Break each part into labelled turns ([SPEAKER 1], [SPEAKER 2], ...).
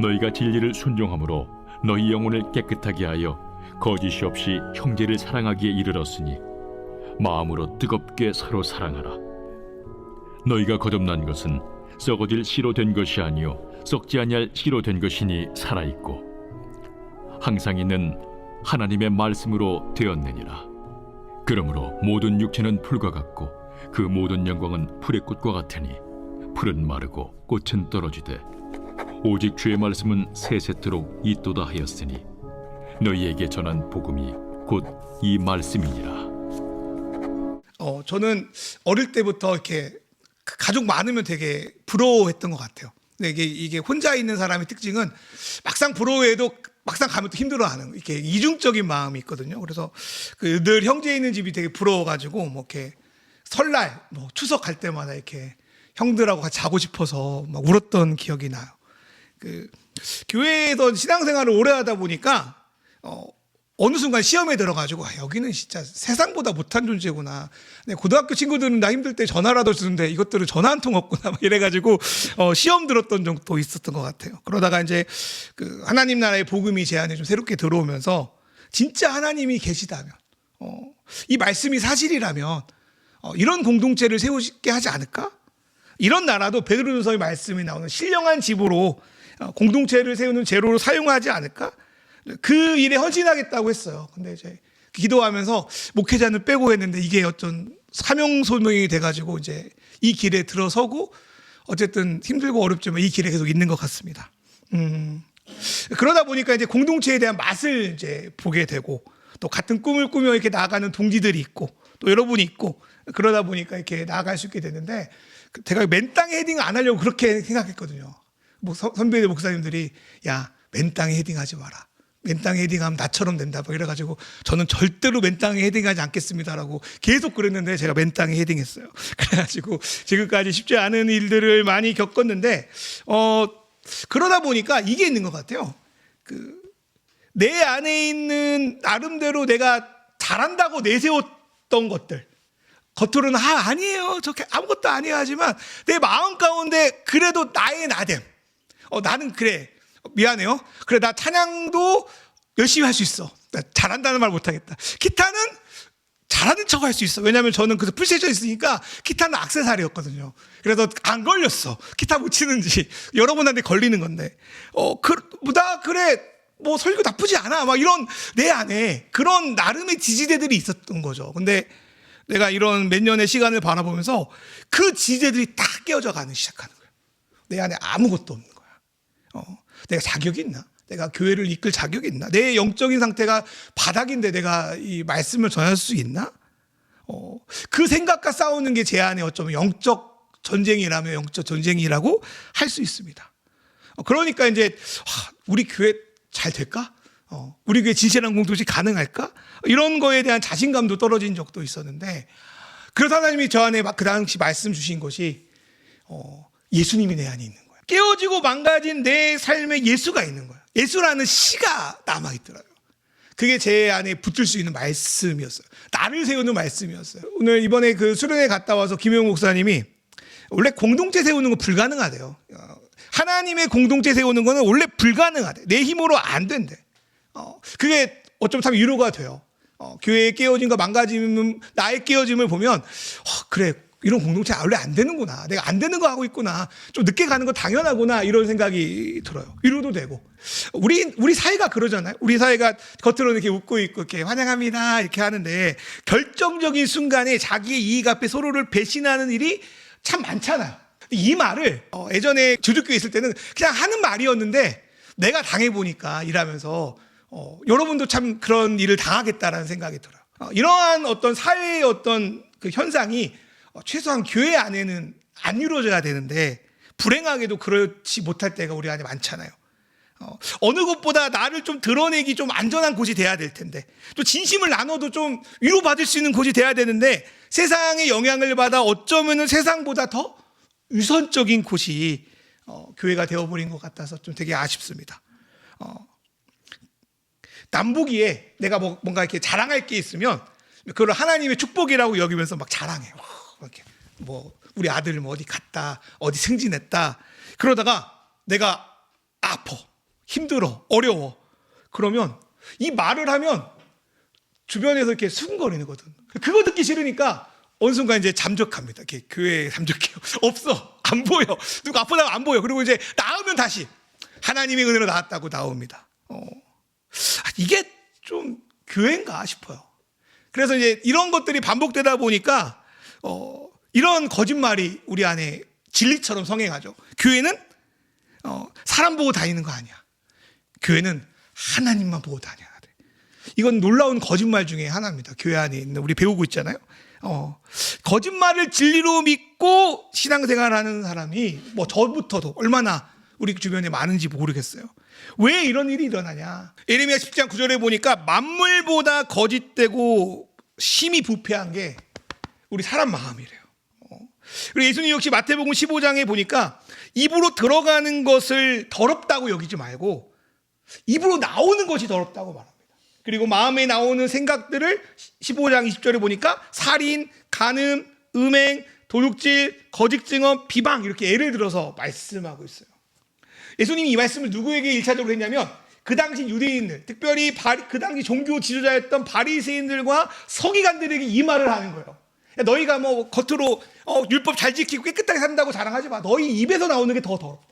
[SPEAKER 1] 너희가 진리를 순종함으로 너희 영혼을 깨끗하게 하여 거짓이 없이 형제를 사랑하기에 이르렀으니 마음으로 뜨겁게 서로 사랑하라. 너희가 거듭난 것은 썩어질 씨로 된 것이 아니요 썩지 아니할 씨로 된 것이니 살아있고 항상 있는 하나님의 말씀으로 되었느니라. 그러므로 모든 육체는 풀과 같고 그 모든 영광은 풀의 꽃과 같으니 풀은 마르고 꽃은 떨어지되 오직 주의 말씀은 세세토록 있도다 하였으니 너희에게 전한 복음이 곧 이 말씀이니라.
[SPEAKER 2] 저는 어릴 때부터 이렇게 가족 많으면 되게 부러워했던 것 같아요. 근데 이게 혼자 있는 사람의 특징은 막상 부러워해도 막상 가면 또 힘들어하는 이렇게 이중적인 마음이 있거든요. 그래서 늘 형제 있는 집이 되게 부러워가지고 뭐 이렇게 설날, 뭐 추석 갈 때마다 이렇게 형들하고 같이 자고 싶어서 막 울었던 기억이 나요. 교회에서 신앙생활을 오래 하다 보니까 어느 순간 시험에 들어가지고 여기는 진짜 세상보다 못한 존재구나. 고등학교 친구들은 나 힘들 때 전화라도 주는데 이것들은 전화 한 통 없구나. 막 이래가지고 시험 들었던 적도 있었던 것 같아요. 그러다가 이제 하나님 나라의 복음이 제 안에 좀 새롭게 들어오면서 진짜 하나님이 계시다면 이 말씀이 사실이라면 이런 공동체를 세우게 하지 않을까? 이런 나라도 베드로전서의 말씀이 나오는 신령한 집으로 공동체를 세우는 제로로 사용하지 않을까? 그 일에 헌신하겠다고 했어요. 근데 이제 기도하면서 목회자는 빼고 했는데 이게 어떤 사명 소명이 돼가지고 이제 이 길에 들어서고 어쨌든 힘들고 어렵지만 이 길에 계속 있는 것 같습니다. 그러다 보니까 이제 공동체에 대한 맛을 이제 보게 되고 또 같은 꿈을 꾸며 이렇게 나아가는 동지들이 있고 또 여러분이 있고 그러다 보니까 이렇게 나아갈 수 있게 되는데 제가 맨 땅에 헤딩 안 하려고 그렇게 생각했거든요. 선배들 목사님들이 야, 맨 땅에 헤딩하지 마라. 맨 땅에 헤딩하면 나처럼 된다. 뭐 이래가지고 저는 절대로 맨 땅에 헤딩하지 않겠습니다라고 계속 그랬는데 제가 맨 땅에 헤딩했어요. 그래가지고 지금까지 쉽지 않은 일들을 많이 겪었는데 그러다 보니까 이게 있는 것 같아요. 내 안에 있는 나름대로 내가 잘한다고 내세웠던 것들 겉으로는 아니에요. 저 아무것도 아니에요 하지만 내 마음 가운데 그래도 나의 나됨. 나는 그래. 미안해요. 그래 나 찬양도 열심히 할 수 있어. 나 잘한다는 말 못하겠다. 기타는 잘하는 척 할 수 있어. 왜냐하면 저는 그래서 풀세션 있으니까 기타는 액세서리였거든요. 그래서 안 걸렸어. 기타 못 치는지 여러분한테 걸리는 건데 나 그래 뭐 설교 나쁘지 않아. 막 이런 내 안에 그런 나름의 지지대들이 있었던 거죠. 근데 내가 이런 몇 년의 시간을 바라보면서 그 지지대들이 다 깨어져 가는 시작하는 거예요. 내 안에 아무것도 없는 거야. 내가 자격이 있나? 내가 교회를 이끌 자격이 있나? 내 영적인 상태가 바닥인데 내가 이 말씀을 전할 수 있나? 그 생각과 싸우는 게 제 안에 어쩌면 영적 전쟁이라면 영적 전쟁이라고 할 수 있습니다. 그러니까 이제 우리 교회 잘 될까? 우리 교회 진실한 공동체 가능할까? 이런 거에 대한 자신감도 떨어진 적도 있었는데 그래서 하나님이 저 안에 그 당시 말씀 주신 것이 예수님이 내 안에 있는 거예요. 깨어지고 망가진 내 삶에 예수가 있는 거예요. 예수라는 씨가 남아있더라고요. 그게 제 안에 붙을 수 있는 말씀이었어요. 나를 세우는 말씀이었어요. 오늘 이번에 수련회 갔다 와서 김용 목사님이 원래 공동체 세우는 건 불가능하대요. 하나님의 공동체 세우는 거는 원래 불가능하대. 내 힘으로 안 된대. 그게 어쩌면 참 위로가 돼요. 교회의 깨어짐과 망가짐, 나의 깨어짐을 보면 그래 이런 공동체 원래 안 되는구나. 내가 안 되는 거 하고 있구나. 좀 늦게 가는 거 당연하구나. 이런 생각이 들어요. 위로도 되고. 우리 사회가 그러잖아요. 우리 사회가 겉으로는 이렇게 웃고 있고 이렇게 환영합니다. 이렇게 하는데 결정적인 순간에 자기의 이익 앞에 서로를 배신하는 일이 참 많잖아요. 이 말을 예전에 주주교회 있을 때는 그냥 하는 말이었는데 내가 당해보니까 일하면서 여러분도 참 그런 일을 당하겠다라는 생각이 들어요. 이러한 어떤 사회의 어떤 그 현상이 최소한 교회 안에는 안 이루어져야 되는데 불행하게도 그렇지 못할 때가 우리 안에 많잖아요. 어느 것보다 나를 좀 드러내기 좀 안전한 곳이 돼야 될 텐데 또 진심을 나눠도 좀 위로받을 수 있는 곳이 돼야 되는데 세상의 영향을 받아 어쩌면 세상보다 더 유선적인 곳이 교회가 되어버린 것 같아서 좀 되게 아쉽습니다. 남보기에 내가 뭔가 이렇게 자랑할 게 있으면 그걸 하나님의 축복이라고 여기면서 막 자랑해요. 이렇게 우리 아들 어디 갔다, 어디 승진했다. 그러다가 내가 아파. 힘들어, 어려워. 그러면 이 말을 하면 주변에서 이렇게 수근거리거든. 그거 듣기 싫으니까 어느 순간 이제 잠적합니다. 이렇게 교회에 잠적해요. 없어, 안 보여. 누가 아프다고 안 보여. 그리고 이제 나으면 다시 하나님의 은혜로 나았다고 나옵니다. 이게 좀 교회인가 싶어요. 그래서 이제 이런 것들이 반복되다 보니까 이런 거짓말이 우리 안에 진리처럼 성행하죠. 교회는 사람 보고 다니는 거 아니야. 교회는 하나님만 보고 다녀야 돼. 이건 놀라운 거짓말 중에 하나입니다. 교회 안에 있는 우리 배우고 있잖아요. 거짓말을 진리로 믿고 신앙생활하는 사람이 뭐 저부터도 얼마나 우리 주변에 많은지 모르겠어요. 왜 이런 일이 일어나냐? 예레미야 10장 9절에 보니까 만물보다 거짓되고 심히 부패한 게 우리 사람 마음이래요. 그리고 예수님 역시 마태복음 15장에 보니까 입으로 들어가는 것을 더럽다고 여기지 말고 입으로 나오는 것이 더럽다고 말합니다. 그리고 마음에 나오는 생각들을 15장 20절에 보니까 살인, 간음, 음행, 도둑질, 거짓 증언, 비방 이렇게 예를 들어서 말씀하고 있어요. 예수님이 이 말씀을 누구에게 1차적으로 했냐면 그 당시 유대인들, 특별히 그 당시 종교 지도자였던 바리새인들과 서기관들에게 이 말을 하는 거예요. 너희가 뭐 겉으로 율법 잘 지키고 깨끗하게 산다고 자랑하지 마. 너희 입에서 나오는 게 더 더럽다.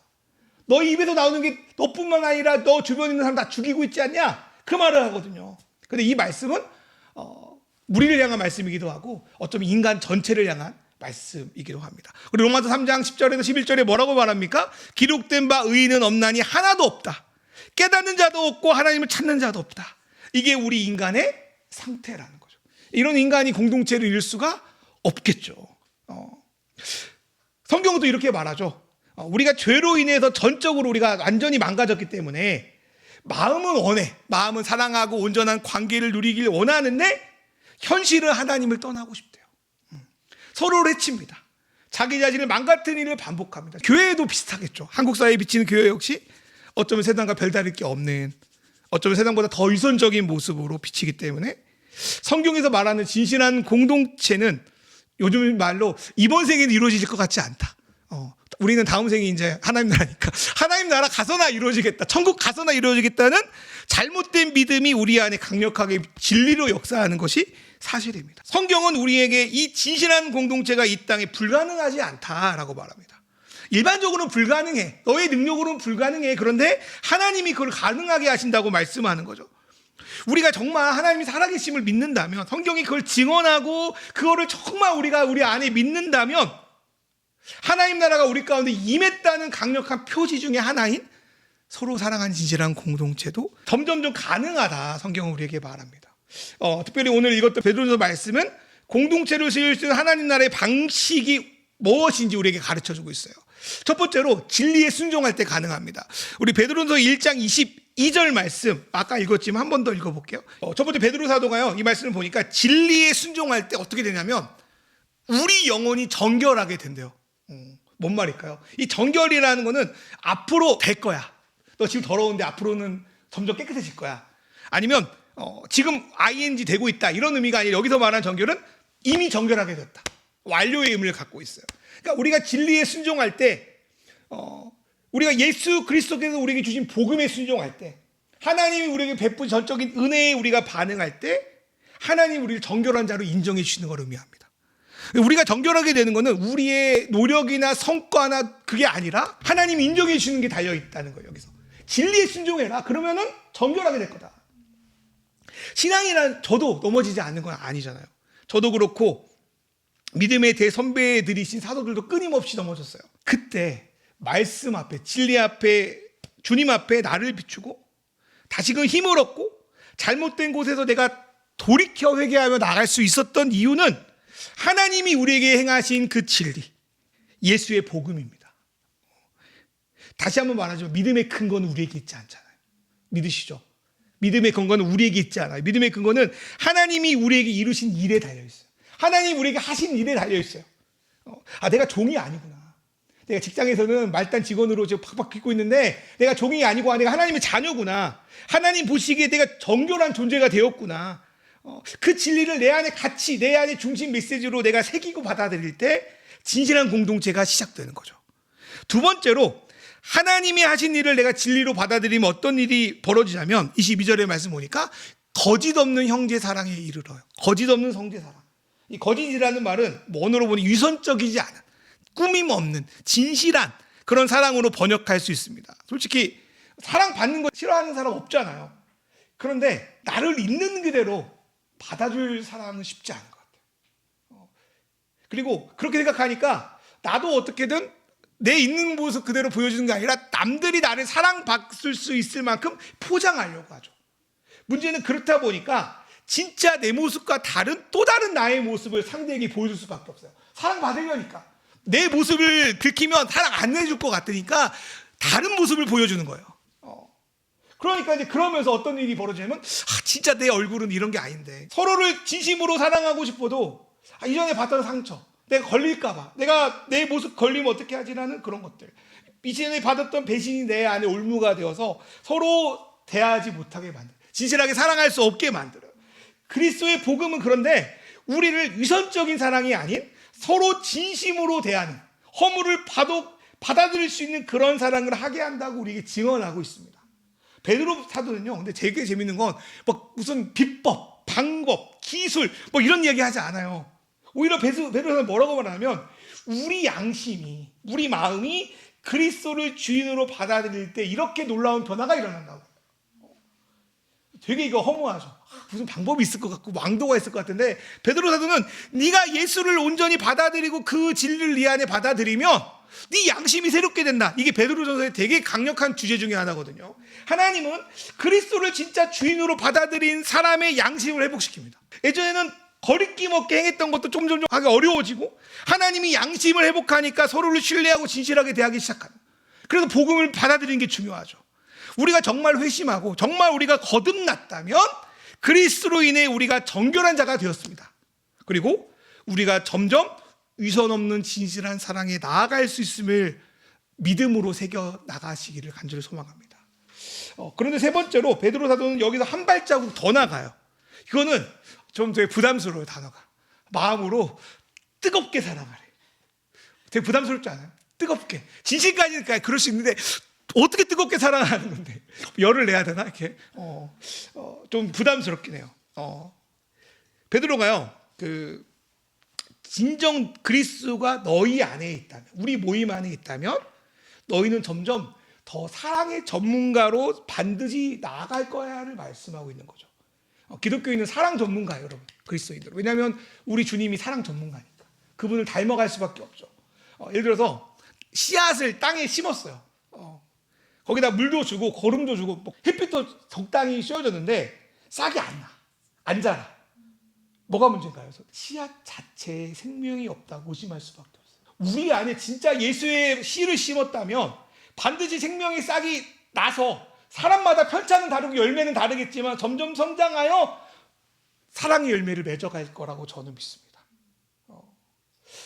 [SPEAKER 2] 너희 입에서 나오는 게 너뿐만 아니라 너 주변에 있는 사람 다 죽이고 있지 않냐? 그 말을 하거든요. 근데 이 말씀은 무리를 향한 말씀이기도 하고 어쩌면 인간 전체를 향한 말씀이기도 합니다. 그리고 로마서 3장 10절에서 11절에 뭐라고 말합니까? 기록된 바 의인은 없나니 하나도 없다. 깨닫는 자도 없고 하나님을 찾는 자도 없다. 이게 우리 인간의 상태라는 거죠. 이런 인간이 공동체를 이룰 수가 없겠죠. 성경은 또 이렇게 말하죠. 우리가 죄로 인해서 전적으로 우리가 완전히 망가졌기 때문에 마음은 원해. 마음은 사랑하고 온전한 관계를 누리길 원하는데 현실은 하나님을 떠나고 싶대요. 서로를 해칩니다. 자기 자신을 망가뜨리는 일을 반복합니다. 교회도 비슷하겠죠. 한국 사회에 비치는 교회 역시 어쩌면 세상과 별다를 게 없는, 어쩌면 세상보다 더 위선적인 모습으로 비치기 때문에 성경에서 말하는 진실한 공동체는 요즘 말로 이번 생에는 이루어질 것 같지 않다. 우리는 다음 생이 이제 하나님 나라니까 하나님 나라 가서나 이루어지겠다, 천국 가서나 이루어지겠다는 잘못된 믿음이 우리 안에 강력하게 진리로 역사하는 것이 사실입니다. 성경은 우리에게 이 진실한 공동체가 이 땅에 불가능하지 않다라고 말합니다. 일반적으로는 불가능해. 너의 능력으로는 불가능해. 그런데 하나님이 그걸 가능하게 하신다고 말씀하는 거죠. 우리가 정말 하나님이 살아계심을 믿는다면, 성경이 그걸 증언하고 그거를 정말 우리가 우리 안에 믿는다면 하나님 나라가 우리 가운데 임했다는 강력한 표지 중에 하나인 서로 사랑하는 진실한 공동체도 점점점 가능하다, 성경은 우리에게 말합니다. 특별히 오늘 읽었던 베드로서 말씀은 공동체를 세울 수 있는 하나님 나라의 방식이 무엇인지 우리에게 가르쳐주고 있어요. 첫 번째로 진리에 순종할 때 가능합니다. 우리 베드로서 1장 22절 말씀 아까 읽었지만 한 번 더 읽어볼게요. 첫 번째 베드로 사도가요, 이 말씀을 보니까 진리에 순종할 때 어떻게 되냐면 우리 영혼이 정결하게 된대요. 뭔 말일까요? 이 정결이라는 거는 앞으로 될 거야. 너 지금 더러운데 앞으로는 점점 깨끗해질 거야. 아니면 지금 ing 되고 있다, 이런 의미가 아니라 여기서 말하는 정결은 이미 정결하게 됐다, 완료의 의미를 갖고 있어요. 그러니까 우리가 진리에 순종할 때, 우리가 예수 그리스도께서 우리에게 주신 복음에 순종할 때, 하나님이 우리에게 베푼 전적인 은혜에 우리가 반응할 때 하나님이 우리를 정결한 자로 인정해 주시는 걸 의미합니다. 우리가 정결하게 되는 것은 우리의 노력이나 성과나 그게 아니라 하나님이 인정해 주시는 게 달려있다는 거예요. 여기서 진리에 순종해라, 그러면은 정결하게 될 거다. 신앙이란 저도 넘어지지 않는 건 아니잖아요. 저도 그렇고 믿음의 대선배들이신 사도들도 끊임없이 넘어졌어요. 그때 말씀 앞에, 진리 앞에, 주님 앞에 나를 비추고 다시금 힘을 얻고 잘못된 곳에서 내가 돌이켜 회개하며 나갈 수 있었던 이유는 하나님이 우리에게 행하신 그 진리, 예수의 복음입니다. 다시 한번 말하지만 믿음의 근거는 우리에게 있지 않잖아요. 믿으시죠? 믿음의 근거는 우리에게 있지 않아요. 믿음의 근거는 하나님이 우리에게 이루신 일에 달려있어요. 하나님이 우리에게 하신 일에 달려있어요. 내가 종이 아니구나. 내가 직장에서는 말단 직원으로 지금 팍팍 긁고 있는데 내가 종이 아니고 내가 하나님의 자녀구나. 하나님 보시기에 내가 정결한 존재가 되었구나. 그 진리를 내 안에 같이, 내 안에 중심 메시지로 내가 새기고 받아들일 때 진실한 공동체가 시작되는 거죠. 두 번째로 하나님이 하신 일을 내가 진리로 받아들이면 어떤 일이 벌어지냐면 22절의 말씀 보니까 거짓 없는 형제 사랑에 이르러요. 거짓 없는 성제 사랑. 이 거짓이라는 말은 원어로 보니 유선적이지 않은, 꾸밈 없는, 진실한 그런 사랑으로 번역할 수 있습니다. 솔직히 사랑받는 거 싫어하는 사람 없잖아요. 그런데 나를 있는 그대로 받아줄 사람은 쉽지 않은 것 같아요. 그리고 그렇게 생각하니까 나도 어떻게든 내 있는 모습 그대로 보여주는 게 아니라 남들이 나를 사랑받을 수 있을 만큼 포장하려고 하죠. 문제는 그렇다 보니까 진짜 내 모습과 다른 또 다른 나의 모습을 상대에게 보여줄 수밖에 없어요. 사랑받으려니까. 내 모습을 들키면 사랑 안 해줄 것 같으니까 다른 모습을 보여주는 거예요. 그러니까 이제 그러면서 어떤 일이 벌어지냐면 진짜 내 얼굴은 이런 게 아닌데, 서로를 진심으로 사랑하고 싶어도 이전에 봤던 상처, 내가 걸릴까봐, 내가 내 모습 걸리면 어떻게 하지라는 그런 것들, 이전에 받았던 배신이 내 안에 올무가 되어서 서로 대하지 못하게 만들어요. 진실하게 사랑할 수 없게 만들어요. 그리스도의 복음은 그런데 우리를 위선적인 사랑이 아닌 서로 진심으로 대하는, 허물을 받아들일 수 있는 그런 사랑을 하게 한다고 우리에게 증언하고 있습니다. 베드로 사도는요, 근데 되게 재밌는 건 막 무슨 비법, 방법, 기술 뭐 이런 이야기 하지 않아요. 오히려 베드로는 뭐라고 말하냐면 우리 양심이, 우리 마음이 그리스도를 주인으로 받아들일 때 이렇게 놀라운 변화가 일어난다고. 되게 이거 허무하죠. 무슨 방법이 있을 것 같고 왕도가 있을 것 같은데, 베드로 사도는 네가 예수를 온전히 받아들이고 그 진리를 네 안에 받아들이면 네 양심이 새롭게 된다. 이게 베드로전서의 되게 강력한 주제 중에 하나거든요. 하나님은 그리스도를 진짜 주인으로 받아들인 사람의 양심을 회복시킵니다. 예전에는 거리낌 없게 행했던 것도 점점 하기 어려워지고, 하나님이 양심을 회복하니까 서로를 신뢰하고 진실하게 대하기 시작합니다. 그래서 복음을 받아들이는 게 중요하죠. 우리가 정말 회심하고 정말 우리가 거듭났다면 그리스도로 인해 우리가 정결한 자가 되었습니다. 그리고 우리가 점점 위선 없는 진실한 사랑에 나아갈 수 있음을 믿음으로 새겨 나가시기를 간절히 소망합니다. 그런데 세 번째로 베드로 사도는 여기서 한 발자국 더 나가요. 이거는 좀 되게 부담스러워요. 단어가 마음으로 뜨겁게 사랑하래. 되게 부담스럽지 않아요? 뜨겁게. 진실까지니까 그럴 수 있는데 어떻게 뜨겁게 사랑하는 건데 열을 내야 되나 이렇게 좀 부담스럽긴 해요. 베드로가요, 그 진정 그리스도가 너희 안에 있다면, 우리 모임 안에 있다면 너희는 점점 더 사랑의 전문가로 반드시 나아갈 거야를 말씀하고 있는 거죠. 기독교인은 사랑 전문가예요, 여러분. 그리스도인들. 왜냐하면 우리 주님이 사랑 전문가니까 그분을 닮아갈 수밖에 없죠. 예를 들어서 씨앗을 땅에 심었어요. 거기다 물도 주고 거름도 주고 햇빛도 적당히 씌워줬는데 싹이 안 나, 안 자라. 뭐가 문제인가요? 씨앗 자체에 생명이 없다고 의심할 수밖에 없어요. 우리 안에 진짜 예수의 씨를 심었다면 반드시 생명의 싹이 나서 사람마다 편차는 다르고 열매는 다르겠지만 점점 성장하여 사랑의 열매를 맺어갈 거라고 저는 믿습니다.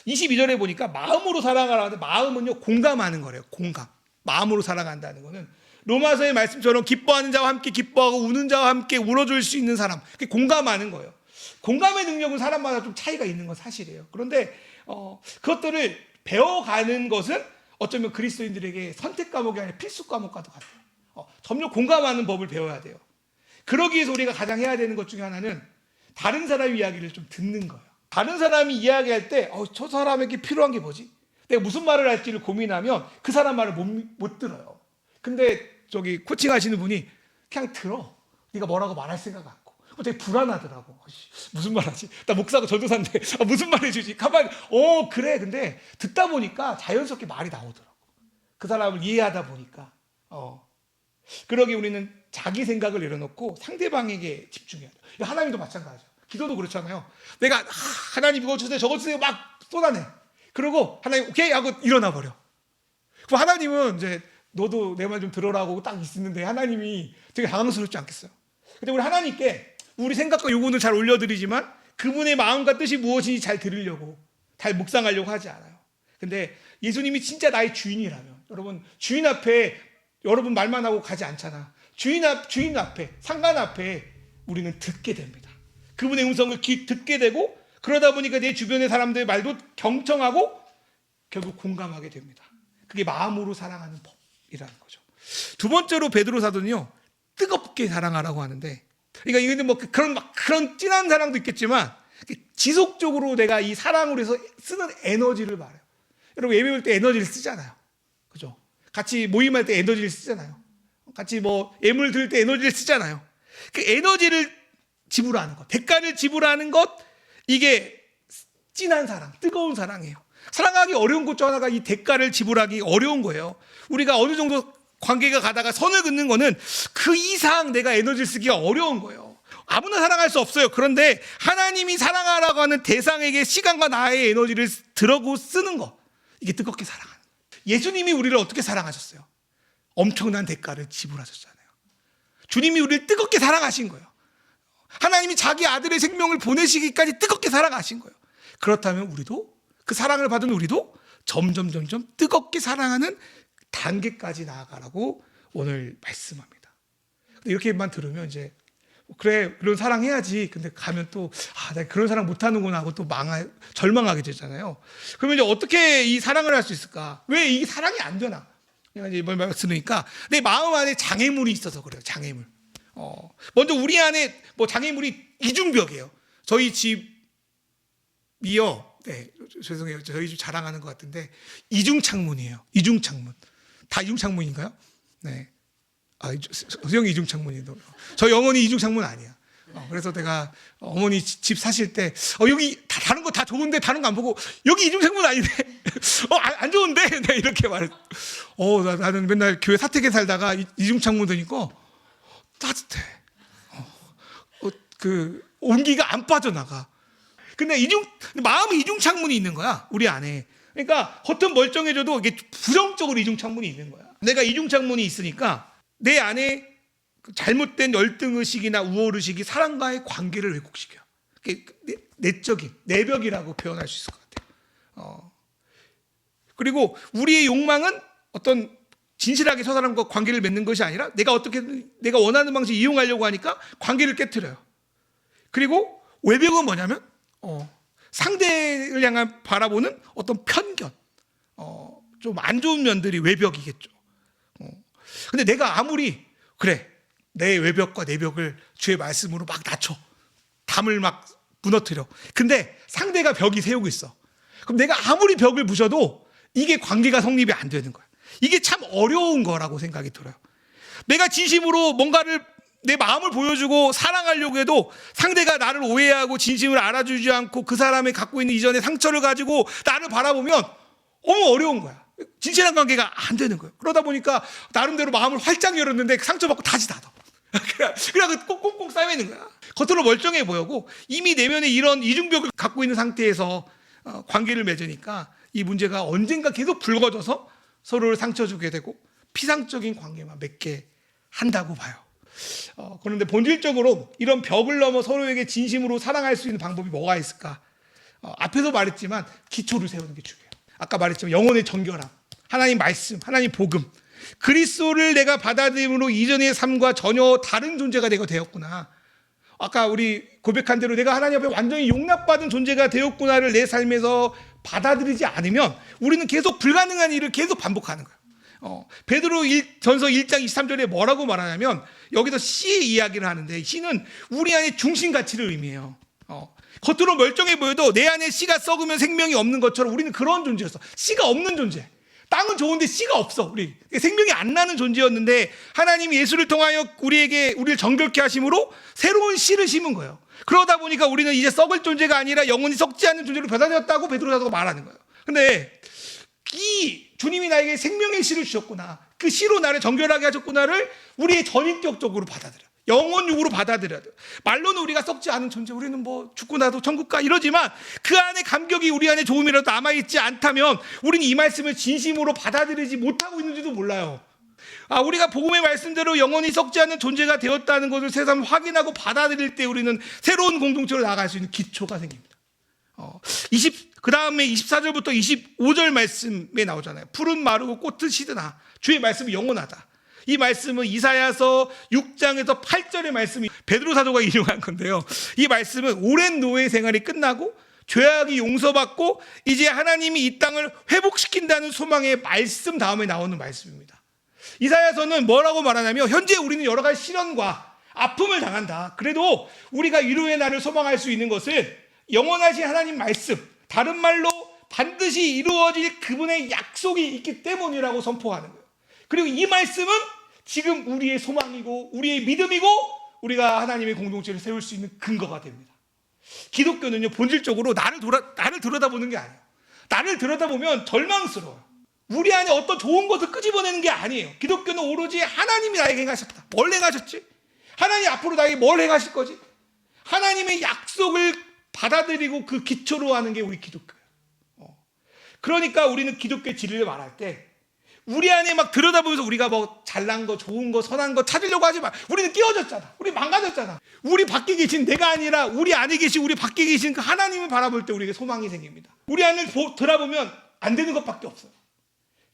[SPEAKER 2] 22절에 보니까 마음으로 사랑하라는데, 마음은요 공감하는 거래요. 공감. 마음으로 사랑한다는 거는 로마서의 말씀처럼 기뻐하는 자와 함께 기뻐하고 우는 자와 함께 울어줄 수 있는 사람, 그게 공감하는 거예요. 공감의 능력은 사람마다 좀 차이가 있는 건 사실이에요. 그런데 그것들을 배워가는 것은 어쩌면 그리스도인들에게 선택 과목이 아니라 필수 과목과도 같아요. 점점 공감하는 법을 배워야 돼요. 그러기 위해서 우리가 가장 해야 되는 것 중에 하나는 다른 사람의 이야기를 좀 듣는 거예요. 다른 사람이 이야기할 때 저 사람에게 필요한 게 뭐지? 내가 무슨 말을 할지를 고민하면 그 사람 말을 못 들어요. 근데 저기 코칭 하시는 분이 그냥 들어. 네가 뭐라고 말할 생각 않고. 되게 불안하더라고. 무슨 말 하지? 나 목사고 전도사인데 무슨 말 해주지? 가만히 그래. 근데 듣다 보니까 자연스럽게 말이 나오더라고. 그 사람을 이해하다 보니까. 그러기 우리는 자기 생각을 내려놓고 상대방에게 집중해야 돼요. 하나님도 마찬가지죠. 기도도 그렇잖아요. 내가 하나님 이거 주세요 저거 주세요 막 쏟아내. 그러고 하나님 오케이 하고 일어나 버려. 그럼 하나님은 이제 너도 내 말 좀 들어라고 딱 있는데 하나님이 되게 당황스럽지 않겠어요? 근데 우리 하나님께 우리 생각과 요구는 잘 올려드리지만 그분의 마음과 뜻이 무엇인지 잘 들으려고, 잘 묵상하려고 하지 않아요. 근데 예수님이 진짜 나의 주인이라면, 여러분 주인 앞에 여러분 말만 하고 가지 않잖아. 주인 앞에, 상관 앞에 우리는 듣게 됩니다. 그분의 음성을 듣게 되고, 그러다 보니까 내 주변의 사람들의 말도 경청하고 결국 공감하게 됩니다. 그게 마음으로 사랑하는 법. 거죠. 두 번째로 베드로 사도는요, 뜨겁게 사랑하라고 하는데, 그러니까 이거는 뭐 그런 진한 사랑도 있겠지만 지속적으로 내가 이 사랑으로 해서 쓰는 에너지를 말해요. 여러분 예배 올 때 에너지를 쓰잖아요. 그죠? 같이 모임할 때 에너지를 쓰잖아요. 같이 뭐 예물 드릴 때 에너지를 쓰잖아요. 그 에너지를 지불하는 것, 대가를 지불하는 것, 이게 진한 사랑, 뜨거운 사랑이에요. 사랑하기 어려운 것 중 하나가 이 대가를 지불하기 어려운 거예요. 우리가 어느 정도 관계가 가다가 선을 긋는 거는 그 이상 내가 에너지를 쓰기가 어려운 거예요. 아무나 사랑할 수 없어요. 그런데 하나님이 사랑하라고 하는 대상에게 시간과 나의 에너지를 들어고 쓰는 거, 이게 뜨겁게 사랑하는 거예요. 예수님이 우리를 어떻게 사랑하셨어요? 엄청난 대가를 지불하셨잖아요. 주님이 우리를 뜨겁게 사랑하신 거예요. 하나님이 자기 아들의 생명을 보내시기까지 뜨겁게 사랑하신 거예요. 그렇다면 우리도, 그 사랑을 받은 우리도 점점 뜨겁게 사랑하는 단계까지 나아가라고 오늘 말씀합니다. 이렇게만 들으면 이제 그래, 그런 사랑해야지. 근데 가면 또 내가 그런 사랑 못하는구나 하고 또 절망하게 되잖아요. 그러면 이제 어떻게 이 사랑을 할 수 있을까? 왜 이 사랑이 안 되나? 내가 이제 뭘 말씀드리니까 내 마음 안에 장애물이 있어서 그래요. 장애물. 먼저 우리 안에 뭐 장애물이 이중벽이에요. 저희 집이요. 네, 죄송해요. 저희 집 자랑하는 것 같은데 이중창문이에요. 이중창문. 다 이중창문인가요? 네. 형이 이중창문이도. 저희 어머니 이중창문 아니야. 그래서 내가 어머니 집 사실 때 여기 다른 거 다 좋은데 다른 거 안 보고 여기 이중창문 아니네. 안 좋은데. 네, 이렇게 말했어. 나는 맨날 교회 사택에 살다가 이중창문 되니까 따뜻해. 그 온기가 안 빠져나가. 근데 마음이 이중창문이 있는 거야, 우리 안에. 그러니까 겉은 멀쩡해져도 이게 부정적으로 이중창문이 있는 거야. 내가 이중창문이 있으니까 내 안에 잘못된 열등의식이나 우월의식이 사람과의 관계를 왜곡시켜요. 내적인, 내벽이라고 표현할 수 있을 것 같아요. 그리고 우리의 욕망은 어떤 진실하게 저 사람과 관계를 맺는 것이 아니라 내가 원하는 방식을 이용하려고 하니까 관계를 깨트려요. 그리고 외벽은 뭐냐면 상대를 향한 바라보는 어떤 편견, 좀 안 좋은 면들이 외벽이겠죠. 근데 내가 아무리 그래, 내 외벽과 내벽을 주의 말씀으로 막 낮춰, 담을 막 무너뜨려. 근데 상대가 벽이 세우고 있어. 그럼 내가 아무리 벽을 부셔도 이게 관계가 성립이 안 되는 거야. 이게 참 어려운 거라고 생각이 들어요. 내가 진심으로 뭔가를 내 마음을 보여주고 사랑하려고 해도 상대가 나를 오해하고 진심을 알아주지 않고 그 사람이 갖고 있는 이전의 상처를 가지고 나를 바라보면 너무 어려운 거야. 진실한 관계가 안 되는 거예요. 그러다 보니까 나름대로 마음을 활짝 열었는데 상처받고 다시 닫아. 그래야 꽁꽁 쌓여 있는 거야. 겉으로 멀쩡해 보이고 이미 내면에 이런 이중벽을 갖고 있는 상태에서 관계를 맺으니까 이 문제가 언젠가 계속 불거져서 서로를 상처 주게 되고 피상적인 관계만 맺게 한다고 봐요. 그런데 본질적으로 이런 벽을 넘어 서로에게 진심으로 사랑할 수 있는 방법이 뭐가 있을까? 앞에서 말했지만 기초를 세우는 게 중요해요. 아까 말했지만 영혼의 정결함, 하나님 말씀, 하나님 복음, 그리스도를 내가 받아들임으로 이전의 삶과 전혀 다른 존재가 내가 되었구나. 아까 우리 고백한 대로 내가 하나님 앞에 완전히 용납받은 존재가 되었구나를 내 삶에서 받아들이지 않으면 우리는 계속 불가능한 일을 계속 반복하는 거예요. 베드로 전서 1장 23절에 뭐라고 말하냐면 여기서 씨의 이야기를 하는데 씨는 우리 안에 중심 가치를 의미해요. 겉으로 멀쩡해 보여도 내 안에 씨가 썩으면 생명이 없는 것처럼 우리는 그런 존재였어. 씨가 없는 존재. 땅은 좋은데 씨가 없어. 우리 생명이 안 나는 존재였는데 하나님이 예수를 통하여 우리를 정결케 하심으로 새로운 씨를 심은 거예요. 그러다 보니까 우리는 이제 썩을 존재가 아니라 영원히 썩지 않는 존재로 변화되었다고 베드로 사도가 말하는 거예요. 근데 이 주님이 나에게 생명의 씨를 주셨구나, 그 씨로 나를 정결하게 하셨구나를 우리의 전인격적으로 받아들여, 영혼육으로 받아들여야 돼요. 말로는 우리가 썩지 않은 존재, 우리는 뭐 죽고 나도 천국 가 이러지만 그 안에 감격이 우리 안에 조금이라도 남아있지 않다면 우리는 이 말씀을 진심으로 받아들이지 못하고 있는지도 몰라요. 우리가 복음의 말씀대로 영원히 썩지 않는 존재가 되었다는 것을 새삼 확인하고 받아들일 때 우리는 새로운 공동체로 나아갈 수 있는 기초가 생깁니다. 그 다음에 24절부터 25절 말씀에 나오잖아요. 풀은 마르고 꽃은 시드나 주의 말씀이 영원하다. 이 말씀은 이사야서 6장에서 8절의 말씀이 베드로 사도가 인용한 건데요. 이 말씀은 오랜 노예 생활이 끝나고 죄악이 용서받고 이제 하나님이 이 땅을 회복시킨다는 소망의 말씀 다음에 나오는 말씀입니다. 이사야서는 뭐라고 말하냐면 현재 우리는 여러 가지 시련과 아픔을 당한다. 그래도 우리가 위로의 날을 소망할 수 있는 것은 영원하신 하나님 말씀, 다른 말로 반드시 이루어질 그분의 약속이 있기 때문이라고 선포하는 거예요. 그리고 이 말씀은 지금 우리의 소망이고 우리의 믿음이고 우리가 하나님의 공동체를 세울 수 있는 근거가 됩니다. 기독교는요, 본질적으로 나를 들여다보는 게 아니에요. 나를 들여다보면 절망스러워요. 우리 안에 어떤 좋은 것을 끄집어내는 게 아니에요. 기독교는 오로지 하나님이 나에게 행하셨다. 뭘 행하셨지? 하나님 앞으로 나에게 뭘 행하실 거지? 하나님의 약속을 받아들이고 그 기초로 하는 게 우리 기독교예요. 그러니까 우리는 기독교의 진리를 말할 때 우리 안에 막 들여다보면서 우리가 뭐 잘난 거, 좋은 거, 선한 거 찾으려고 하지 마. 우리는 끼어졌잖아. 우리 망가졌잖아. 우리 밖에 계신 내가 아니라 우리 안에 계신 우리 밖에 계신 그 하나님을 바라볼 때 우리에게 소망이 생깁니다. 우리 안을 돌아보면 안 되는 것밖에 없어요.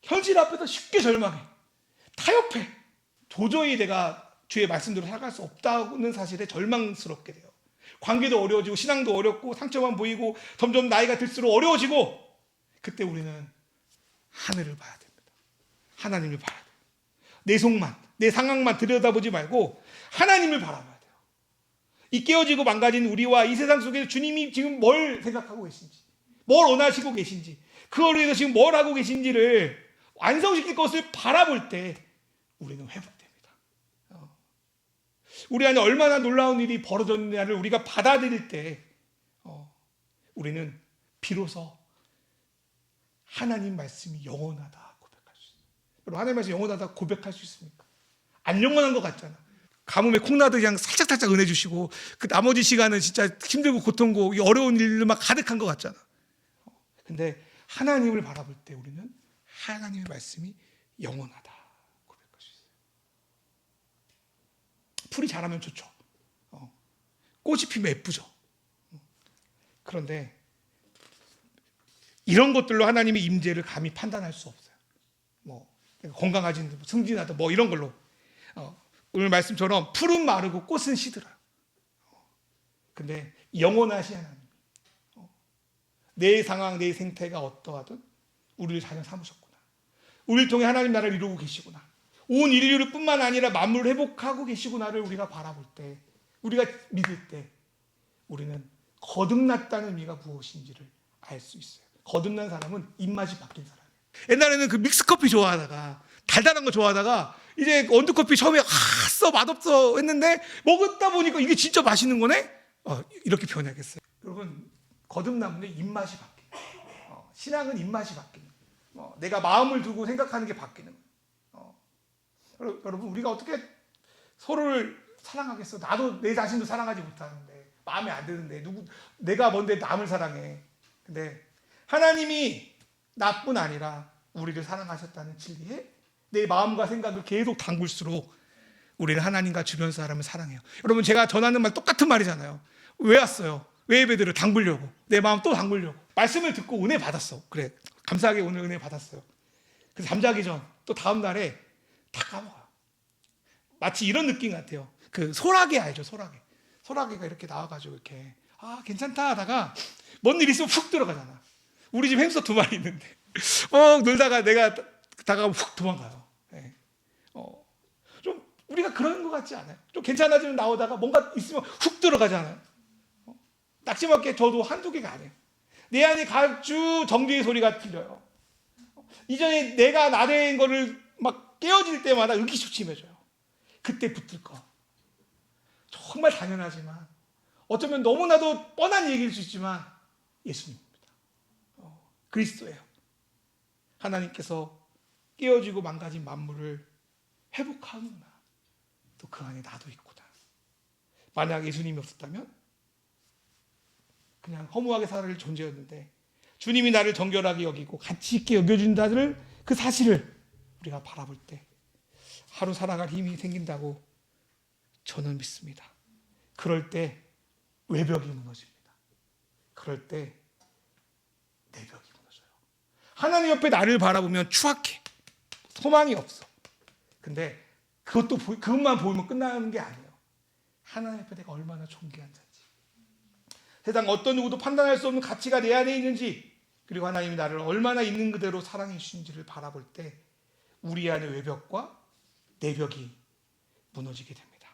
[SPEAKER 2] 현실 앞에서 쉽게 절망해. 타협해. 도저히 내가 주의 말씀대로 살아갈 수 없다는 사실에 절망스럽게 돼요. 관계도 어려워지고 신앙도 어렵고 상처만 보이고 점점 나이가 들수록 어려워지고 그때 우리는 하늘을 봐야 됩니다. 하나님을 바라야 돼요. 내 속만, 내 상황만 들여다보지 말고 하나님을 바라봐야 돼요. 이 깨어지고 망가진 우리와 이 세상 속에서 주님이 지금 뭘 생각하고 계신지, 뭘 원하시고 계신지, 그걸 위해서 지금 뭘 하고 계신지를 완성시킬 것을 바라볼 때 우리는 회복됩니다. 우리 안에 얼마나 놀라운 일이 벌어졌느냐를 우리가 받아들일 때 우리는 비로소 하나님 말씀이 영원하다 고백할 수 있어요. 여러분, 하나님 말씀이 영원하다 고백할 수 있습니까? 안 영원한 것 같잖아. 가뭄에 콩나듯 그냥 살짝살짝 은혜 주시고 그 나머지 시간은 진짜 힘들고 고통고 어려운 일들만 가득한 것 같잖아. 근데 하나님을 바라볼 때 우리는 하나님의 말씀이 영원하다 고백할 수 있어요. 풀이 자라면 좋죠. 꽃이 피면 예쁘죠. 그런데 이런 것들로 하나님의 임재를 감히 판단할 수 없어요. 뭐 건강하진 승진하다 뭐 이런 걸로 오늘 말씀처럼 풀은 마르고 꽃은 시들어요. 근데 영원하신 하나님, 내 상황, 내 생태가 어떠하든 우리를 자녀 삼으셨구나. 우리를 통해 하나님 나라를 이루고 계시구나. 온 인류를 뿐만 아니라 만물을 회복하고 계시구나를 우리가 바라볼 때, 우리가 믿을 때 우리는 거듭났다는 의미가 무엇인지를 알 수 있어요. 거듭난 사람은 입맛이 바뀐 사람이에요. 옛날에는 그 믹스커피 좋아하다가 달달한 거 좋아하다가 이제 원두커피 처음에 써 맛없어 했는데 먹었다 보니까 이게 진짜 맛있는 거네? 이렇게 표현하겠어요. 여러분, 거듭남은 입맛이 바뀌는, 신앙은 입맛이 바뀌는, 내가 마음을 두고 생각하는 게 바뀌는 거예요. 여러분, 우리가 어떻게 서로를 사랑하겠어? 나도 내 자신도 사랑하지 못하는데, 마음에 안 드는데 내가 뭔데 남을 사랑해? 근데 하나님이 나뿐 아니라 우리를 사랑하셨다는 진리에 내 마음과 생각을 계속 담글수록 우리는 하나님과 주변 사람을 사랑해요. 여러분, 제가 전하는 말 똑같은 말이잖아요. 왜 왔어요? 왜 예배드려? 담글려고. 내 마음 또 담글려고. 말씀을 듣고 은혜 받았어. 그래, 감사하게 오늘 은혜 받았어요. 그래서 잠자기 전 또 다음 날에 다 까먹어요. 마치 이런 느낌 같아요. 그 소라게 알죠? 소라게가 이렇게 나와가지고 이렇게 괜찮다 하다가 뭔 일 있으면 훅 들어가잖아. 우리 집 햄스터 2마리 있는데 놀다가 내가 다가가면 훅 도망가요. 네. 좀 우리가 그런 것 같지 않아요? 좀 괜찮아지면 나오다가 뭔가 있으면 훅 들어가잖아요. 낙지밖에 저도 한두 개가 아니에요. 내 안에 가주 정죄의 소리가 들려요. 이전에 내가 나된 거를 막 깨어질 때마다 의기소침해져요. 그때 붙들 거. 정말 당연하지만 어쩌면 너무나도 뻔한 얘기일 수 있지만 예수님입니다. 그리스도예요. 하나님께서 깨어지고 망가진 만물을 회복하는구나. 또 그 안에 나도 있구나. 만약 예수님이 없었다면 그냥 허무하게 살아갈 존재였는데 주님이 나를 정결하게 여기고 가치 있게 여겨준다는 그 사실을 우리가 바라볼 때 하루 살아갈 힘이 생긴다고 저는 믿습니다. 그럴 때 외벽이 무너집니다. 그럴 때 내 벽이 무너져요. 하나님 옆에 나를 바라보면 추악해. 소망이 없어. 근데 그것만 보면 끝나는 게 아니에요. 하나님 옆에 내가 얼마나 존귀한 자인지, 세상 어떤 누구도 판단할 수 없는 가치가 내 안에 있는지, 그리고 하나님이 나를 얼마나 있는 그대로 사랑해 주신지를 바라볼 때 우리 안의 외벽과 내벽이 무너지게 됩니다.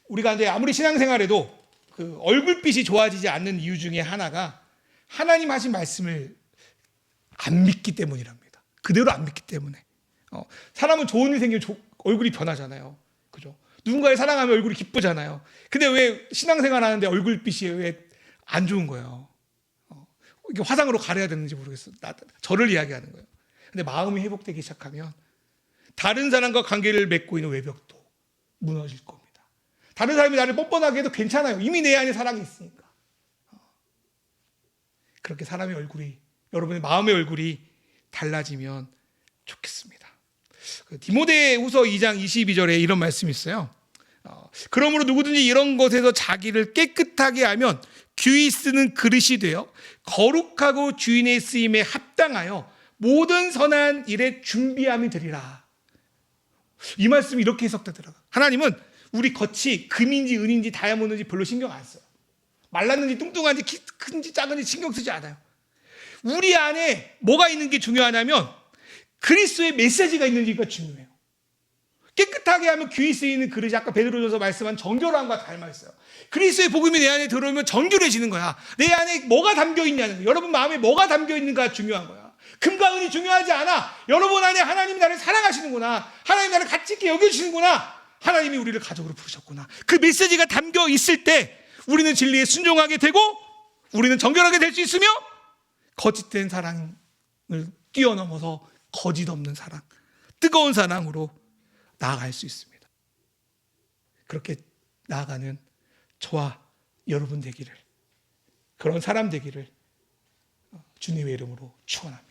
[SPEAKER 2] 우리가 이제 아무리 신앙생활해도 그 얼굴빛이 좋아지지 않는 이유 중에 하나가 하나님 하신 말씀을 안 믿기 때문이랍니다. 그대로 안 믿기 때문에. 사람은 좋은 일 생기면 얼굴이 변하잖아요. 그죠? 누군가를 사랑하면 얼굴이 기쁘잖아요. 근데 왜 신앙생활 하는데 얼굴빛이 왜 안 좋은 거예요? 이게 화상으로 가려야 되는지 모르겠어요. 저를 이야기하는 거예요. 근데 마음이 회복되기 시작하면 다른 사람과 관계를 맺고 있는 외벽도 무너질 겁니다. 다른 사람이 나를 뻔뻔하게 해도 괜찮아요. 이미 내 안에 사랑이 있으니까. 그렇게 사람의 얼굴이, 여러분의 마음의 얼굴이 달라지면 좋겠습니다. 디모데후서 2장 22절에 이런 말씀이 있어요. 그러므로 누구든지 이런 것에서 자기를 깨끗하게 하면 귀히 쓰는 그릇이 되어 거룩하고 주인의 쓰임에 합당하여 모든 선한 일에 준비함이 되리라. 이 말씀이 이렇게 해석되더라고요. 하나님은 우리 겉이 금인지 은인지 다이아몬드인지 별로 신경 안 써요. 말랐는지 뚱뚱한지 큰지 작은지 신경 쓰지 않아요. 우리 안에 뭐가 있는 게 중요하냐면 그리스도의 메시지가 있는지가 중요해요. 깨끗하게 하면 귀히 쓰이는 그릇이 아까 베드로전서 말씀한 정결함과 닮아있어요. 그리스도의 복음이 내 안에 들어오면 정결해지는 거야. 내 안에 뭐가 담겨있냐는 거야. 여러분 마음에 뭐가 담겨있는가 중요한 거야. 금과 은이 중요하지 않아. 여러분 안에 하나님이 나를 사랑하시는구나. 하나님이 나를 가치 있게 여겨주시는구나. 하나님이 우리를 가족으로 부르셨구나. 그 메시지가 담겨있을 때 우리는 진리에 순종하게 되고 우리는 정결하게 될 수 있으며 거짓된 사랑을 뛰어넘어서 거짓 없는 사랑, 뜨거운 사랑으로 나아갈 수 있습니다. 그렇게 나아가는 저와 여러분 되기를, 그런 사람 되기를 주님의 이름으로 축원합니다.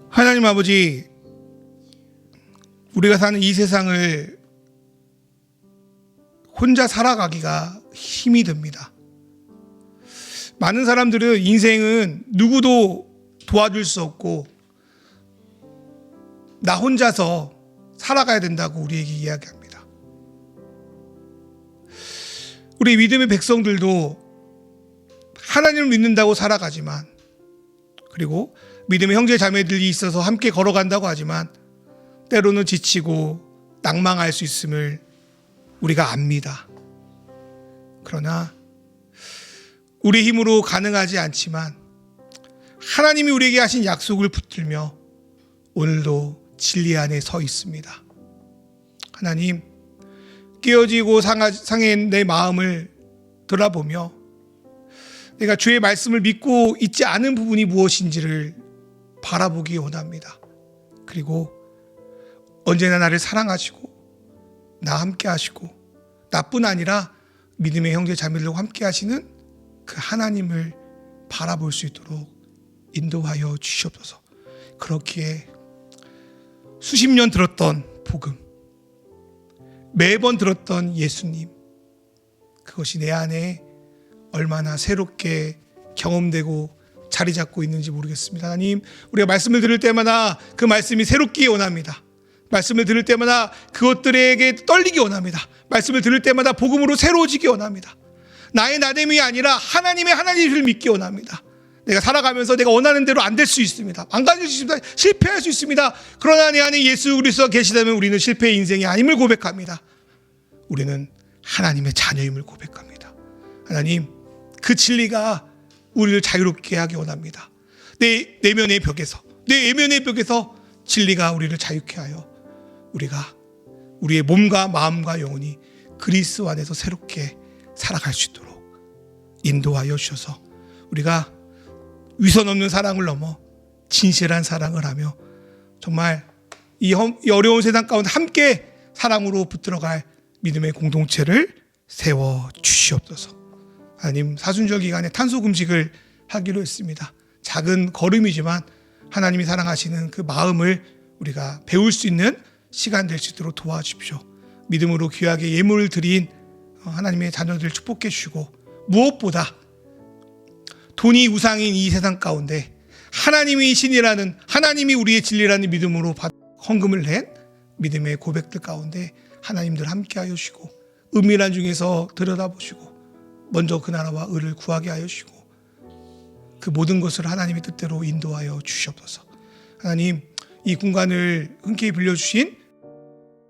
[SPEAKER 2] 하나님 아버지, 우리가 사는 이 세상을 혼자 살아가기가 힘이 듭니다. 많은 사람들은 인생은 누구도 도와줄 수 없고 나 혼자서 살아가야 된다고 우리에게 이야기합니다. 우리 믿음의 백성들도 하나님을 믿는다고 살아가지만, 그리고 믿음의 형제 자매들이 있어서 함께 걸어간다고 하지만 때로는 지치고 낭망할 수 있음을 우리가 압니다. 그러나 우리 힘으로 가능하지 않지만 하나님이 우리에게 하신 약속을 붙들며 오늘도 진리 안에 서 있습니다. 하나님, 깨어지고 상한 내 마음을 돌아보며 내가 주의 말씀을 믿고 있지 않은 부분이 무엇인지를 바라보기 원합니다. 그리고 언제나 나를 사랑하시고 나와 함께 하시고 나뿐 아니라 믿음의 형제 자매들과 함께 하시는 그 하나님을 바라볼 수 있도록 인도하여 주시옵소서. 그렇기에 수십 년 들었던 복음, 매번 들었던 예수님, 그것이 내 안에 얼마나 새롭게 경험되고 자리 잡고 있는지 모르겠습니다. 하나님, 우리가 말씀을 들을 때마다 그 말씀이 새롭기 원합니다. 말씀을 들을 때마다 그것들에게 떨리기 원합니다. 말씀을 들을 때마다 복음으로 새로워지기 원합니다. 나의 나됨이 아니라 하나님의 하나님을 믿기 원합니다. 내가 살아가면서 내가 원하는 대로 안 될 수 있습니다. 망가질 수 있습니다. 실패할 수 있습니다. 그러나 내 안에 예수 그리스도가 계시다면 우리는 실패의 인생이 아님을 고백합니다. 우리는 하나님의 자녀임을 고백합니다. 하나님, 그 진리가 우리를 자유롭게 하기 원합니다. 내 내면의 벽에서 진리가 우리를 자유케 하여 우리가 우리의 몸과 마음과 영혼이 그리스도 안에서 새롭게 살아갈 수 있도록 인도하여 주셔서 우리가 위선 없는 사랑을 넘어 진실한 사랑을 하며 정말 이 어려운 세상 가운데 함께 사랑으로 붙들어갈 믿음의 공동체를 세워 주시옵소서. 하나님, 사순절 기간에 탄소 금식을 하기로 했습니다. 작은 걸음이지만 하나님이 사랑하시는 그 마음을 우리가 배울 수 있는 시간 될 수 있도록 도와주십시오. 믿음으로 귀하게 예물을 드린 하나님의 자녀들을 축복해 주시고, 무엇보다 돈이 우상인 이 세상 가운데 하나님이 신이라는, 하나님이 우리의 진리라는 믿음으로 헌금을 낸 믿음의 고백들 가운데 하나님들 함께하여 주시고, 은밀한 중에서 들여다보시고 먼저 그 나라와 의를 구하게 하여 주시고, 그 모든 것을 하나님의 뜻대로 인도하여 주시옵소서. 하나님, 이 공간을 흔쾌히 빌려주신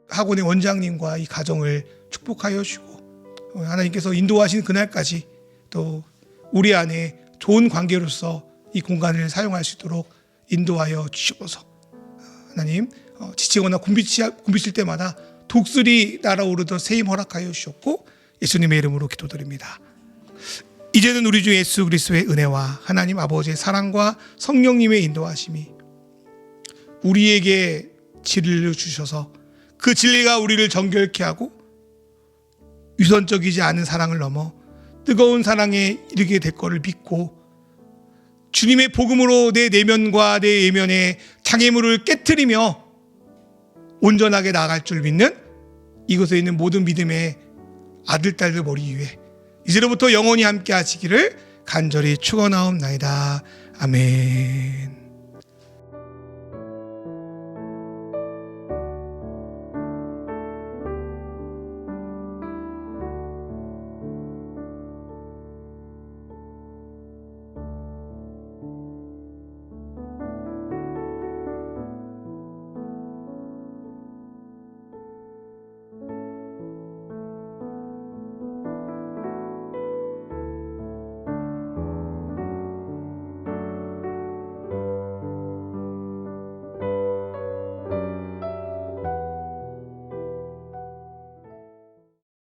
[SPEAKER 2] 학원의 원장님과 이 가정을 축복하여 주시고, 하나님께서 인도하신 그날까지 또 우리 안에 좋은 관계로서 이 공간을 사용할 수 있도록 인도하여 주시옵소서. 하나님, 지치거나 굶주실 때마다 독수리 날아오르던 새힘 허락하여 주셨고, 예수님의 이름으로 기도드립니다. 이제는 우리 주 예수 그리스도의 은혜와 하나님 아버지의 사랑과 성령님의 인도하심이 우리에게 진리를 주셔서 그 진리가 우리를 정결케 하고 유선적이지 않은 사랑을 넘어 뜨거운 사랑에 이르게 될 것을 믿고, 주님의 복음으로 내 내면과 내 외면의 장애물을 깨트리며 온전하게 나아갈 줄 믿는 이곳에 있는 모든 믿음의 아들, 딸들 머리 위에 이제로부터 영원히 함께 하시기를 간절히 축원하옵나이다. 아멘.